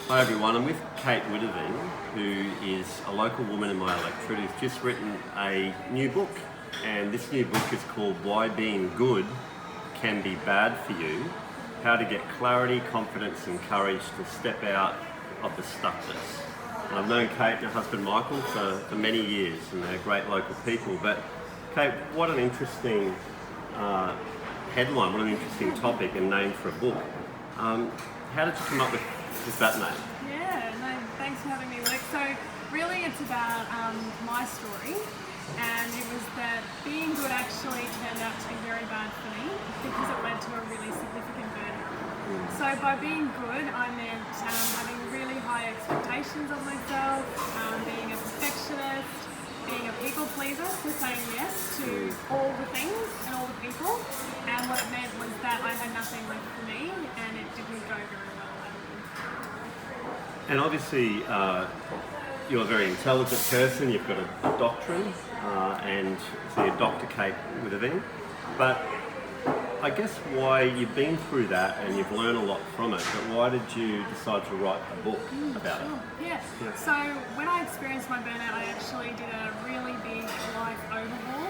Hi everyone, I'm with Kate Witteveen, who is a local woman in my electorate who's just written a new book. And this new book is called Why Being Good Can Be Bad for You, How to Get Clarity, Confidence and Courage to Step Out of the Stuckness. And I've known Kate and her husband Michael for many years, and they're great local people. But Kate, what an interesting headline, what an interesting topic and name for a book. How did you come up with that name? Yeah, no, thanks for having me, Luke. So really it's about my story, and it was that being good actually turned out to be very bad for me because it led to a really significant burnout. So by being good, I meant having really high expectations of myself, being a perfectionist, being a people pleaser, so saying yes to all the things and all the people, and what it meant was that I had nothing left for me and it didn't go very well. And obviously, you're a very intelligent person. You've got a doctorate, and so you're Dr Kate Witteveen. But I guess why you've been through that and you've learned a lot from it. But why did you decide to write a book about it? Yeah. So when I experienced my burnout, I actually did a really big life overhaul,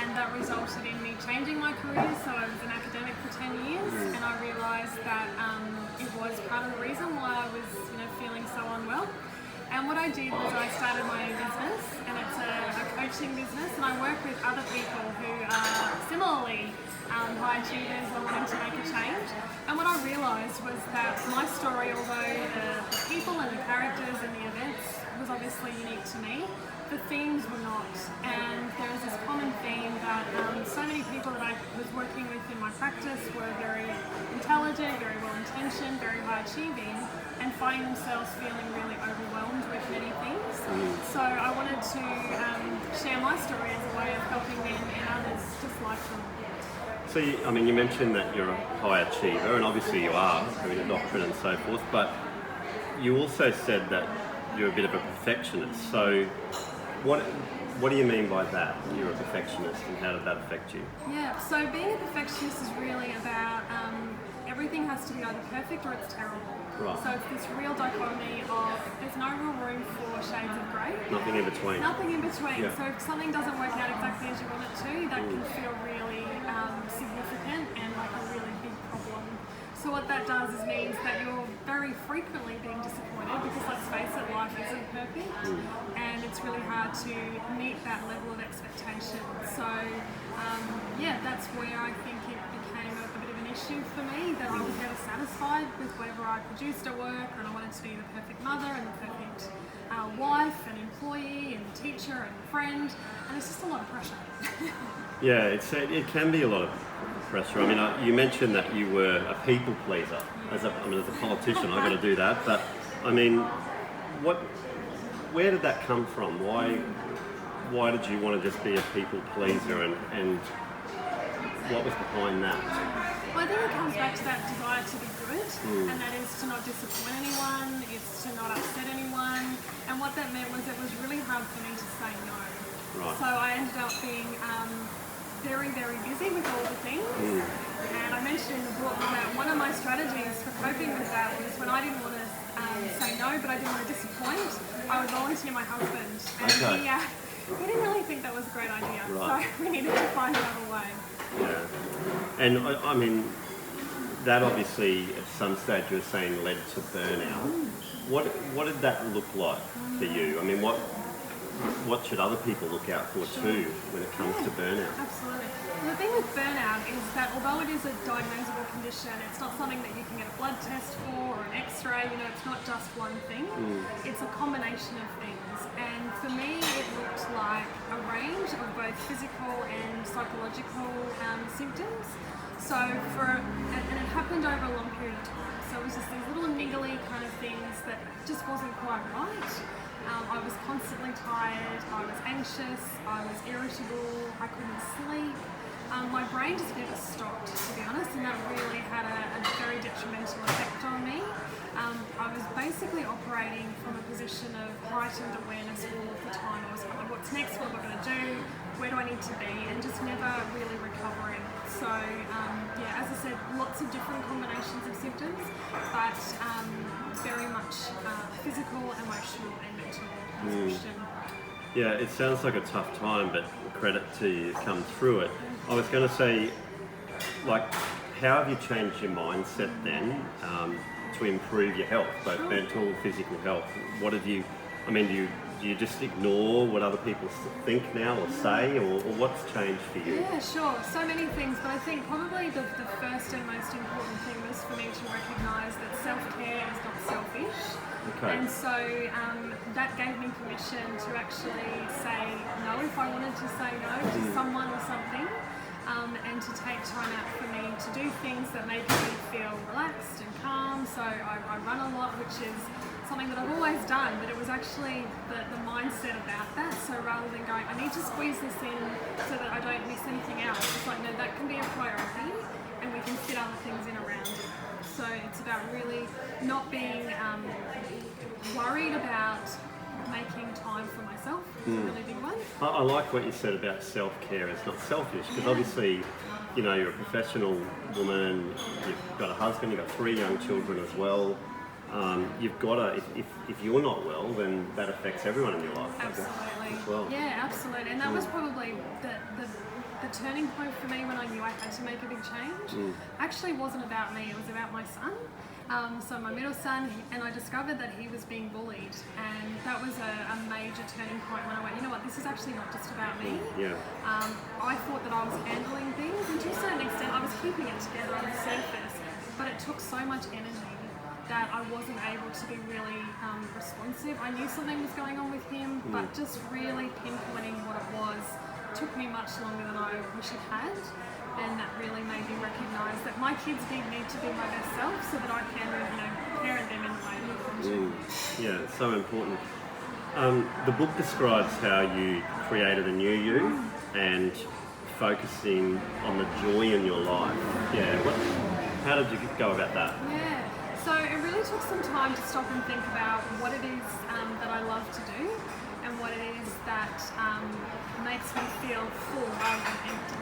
and that resulted in me changing my career. So I was an academic for 10 years, and I realised that it was part of the reason why I was, feeling so unwell. And what I did was I started my own business, and it's a coaching business, and I work with other people who are similarly high achievers or wanting to make a change. And what I realised was that my story, although the people and the characters and the events was obviously unique to me, the themes were not. And there was this common theme that so many people that I was working with in my practice were very intelligent, very well-intentioned, very high-achieving, and finding themselves feeling really overwhelmed with many things. So I wanted to share my story as a way of helping them and others just like them. So, you mentioned that you're a high achiever, and obviously you are, having a doctorate and so forth, but you also said that you're a bit of a perfectionist. So what do you mean by that? You're a perfectionist, and how did that affect you? Yeah, so being a perfectionist is really about everything has to be either perfect or it's terrible. Right. So it's this real dichotomy of there's no real room for shades of grey. Nothing in between. Nothing in between. Yeah. So if something doesn't work out exactly as you want it to, that can feel really significant and like a really big problem. So what that does is means that you're very frequently being disappointed because, let's face it, life isn't perfect, and it's really hard to meet that level of expectation. So that's where I think it became a bit of an issue for me, that I was never satisfied with whatever I produced at work, and I wanted to be the perfect mother and the perfect wife and employee and teacher and friend, and it's just a lot of pressure. Yeah, it can be a lot of pressure. You mentioned that you were a people pleaser. As a politician, I've got to do that. But where did that come from? Why did you want to just be a people pleaser, and what was behind that? Well, I think it comes back to that desire to be good, and that is to not disappoint anyone, it's to not upset anyone, and what that meant was it was really hard for me to say no. Right. So I ended up being very, very busy with all the things, and I mentioned in the book that one of my strategies for coping with that was when I didn't want to say no, but I didn't want to disappoint, I would volunteer my husband, and he didn't really think that was a great idea, Right. so we needed to find another way. Yeah, and that obviously at some stage you were saying led to burnout. What did that look like for you? What should other people look out for too when it comes to burnout? Absolutely. The thing with burnout is that although it is a diagnosable condition, it's not something that you can get a blood test for or an x-ray, it's not just one thing. It's a combination of things. And for me, it looked like a range of both physical and psychological symptoms. And it happened over a long period of time. So it was just these little niggly kind of things that just wasn't quite right. I was constantly tired, I was anxious, I was irritable, I couldn't sleep. My brain just never stopped, to be honest, and that really had a very detrimental effect on me. I was basically operating from a position of heightened awareness all of the time. I was like, what's next, what am I going to do, where do I need to be, and just never really recovering. So as I said, lots of different combinations of symptoms, but very much physical, emotional, and mental exhaustion. Yeah, it sounds like a tough time, but credit to you come through it. I was going to say, like, how have you changed your mindset then to improve your health, both mental and physical health? What have you, I mean, do you just ignore what other people think now or say, or what's changed for you? Yeah, sure. So many things, but I think probably the first and most important thing was for me to recognise that self-care is not selfish. Okay. And so that gave me permission to actually say no if I wanted to say no to someone or something, and to take time out for me to do things that make me feel relaxed and calm. So I run a lot, which is something that I've always done, but it was actually the mindset about that. So rather than going, I need to squeeze this in so that I don't miss anything else, it's like, no, that can be a priority and we can fit other things in around it. So it's about really not being worried about making time for myself. It's a really big one. I like what you said about self-care. It's not selfish, because obviously, you know, you're a professional woman, you've got a husband, you've got 3 young children as well. You've got to, if you're not well, then that affects everyone in your life. Absolutely. As well. Yeah, absolutely. And that was probably the turning point for me when I knew I had to make a big change. Actually wasn't about me, it was about my son. So my middle son, and I discovered that he was being bullied, and that was a major turning point when I went, you know what, this is actually not just about me. Yeah. I thought that I was handling things, and to a certain extent I was keeping it together on the surface, but it took so much energy that I wasn't able to be really responsive. I knew something was going on with him, but just really pinpointing what it was took me much longer than I wish it had, and that really made me recognise that my kids need me to be my best self so that I can, you know, parent them in the way that I want to. Yeah, it's so important. The book describes how you created a new you and focusing on the joy in your life. Yeah, how did you go about that? Yeah, so it really took some time to stop and think about what it is that I love to do and what it is that makes me feel full rather than empty.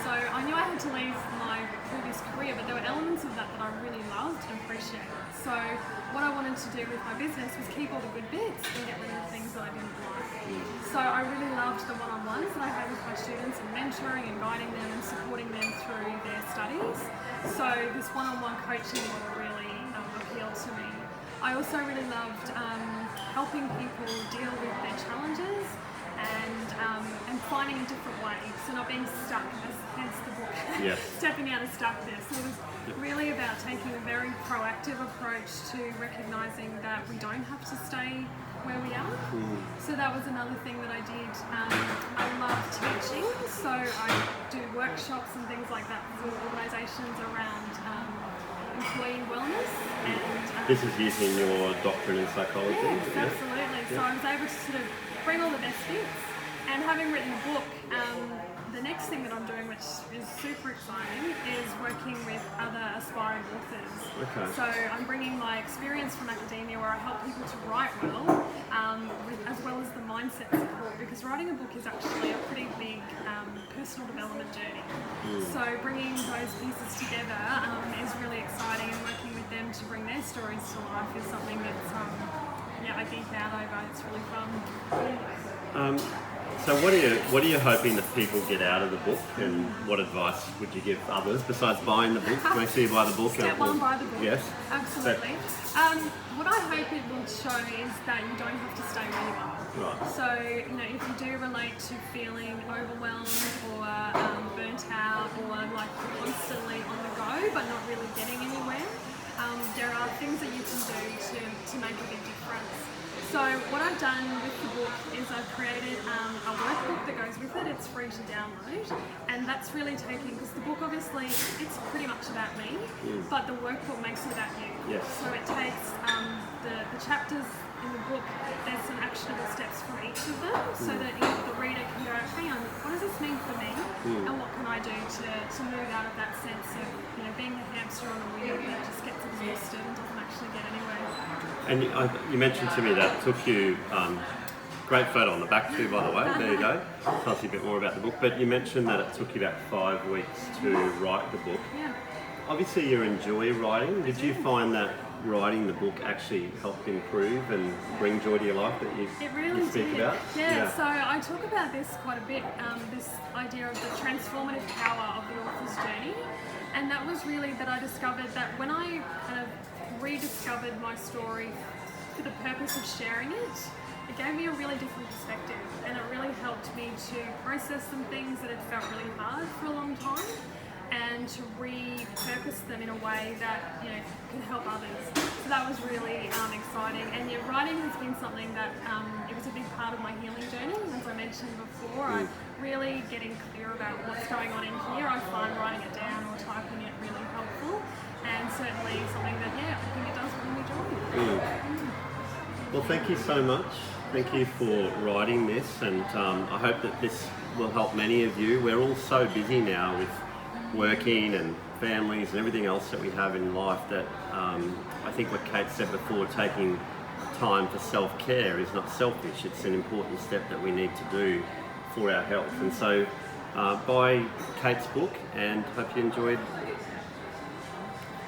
So I knew I had to leave my previous career, but there were elements of that I really loved and appreciated. So what I wanted to do with my business was keep all the good bits and get rid of the things that I didn't like. So I really loved the one-on-ones that I had with my students and mentoring and guiding them and supporting them through their studies. So this one-on-one coaching model really appealed to me. I also really loved helping people deal with their challenges and finding a different way, so not being stuck, hence the book, Stepping Out of Stuckness. It was really about taking a very proactive approach to recognising that we don't have to stay where we are. So that was another thing that I did. I love teaching, so I do workshops and things like that for organisations around employee wellness. And this is using your doctorate in psychology? Yes, absolutely. So I was able to sort of bring all the best bits. And having written a book, the next thing that I'm doing, which is super exciting, is working with other aspiring authors. Okay. So I'm bringing my experience from academia where I help people to write well, as well as the mindset support, because writing a book is actually a pretty big personal development journey. So bringing those pieces together is really exciting, and working with them to bring their stories to life is something that's I geek out over. It's really fun. So what are you hoping that people get out of the book, and what advice would you give others besides buying the book? Make sure you buy the book. Step one, buy the book. Yes. Absolutely. What I hope it will show is that you don't have to stay where you are. Right. So, you know, if you do relate to feeling overwhelmed or burnt out or like constantly on the go but not really getting anywhere, there are things that you can do to make a big difference. So what I've done with the book is I've created a workbook that goes with it. It's free to download, and that's really taking, because the book obviously, it's pretty much about me, but the workbook makes it about you. Yes. So it takes the chapters in the book, there's some actionable steps from each of them, so that the reader can go, hang on, what does this mean for me, and what can I do to move out of that sense of, you know, being the hamster on a wheel that just gets exhausted and doesn't actually get anywhere. And you mentioned to me that it took you, great photo on the back too, by the way, there you go, tells you a bit more about the book, but you mentioned that it took you about 5 weeks to write the book. Yeah. Obviously you enjoy writing. Did you find that writing the book actually helped improve and bring joy to your life that It really you speak did. about? Yeah, so I talk about this quite a bit, this idea of the transformative power of the author's journey. And that was really that I discovered that when I kind of rediscovered my story for the purpose of sharing it, it gave me a really different perspective, and it really helped me to process some things that had felt really hard for a long time, and to repurpose them in a way that could help others. So that was really exciting. And yeah, writing has been something that it was a big part of my healing journey. As I mentioned before, I'm really getting clear about what's going on in here. I find writing it down or typing it really helpful, and certainly something that I think it does bring me joy. Well, thank you so much. Thank you for writing this, and I hope that this will help many of you. We're all so busy now with working and families and everything else that we have in life that I think what Kate said before, taking time for self-care is not selfish. It's an important step that we need to do for our health. And so buy Kate's book, and hope you enjoyed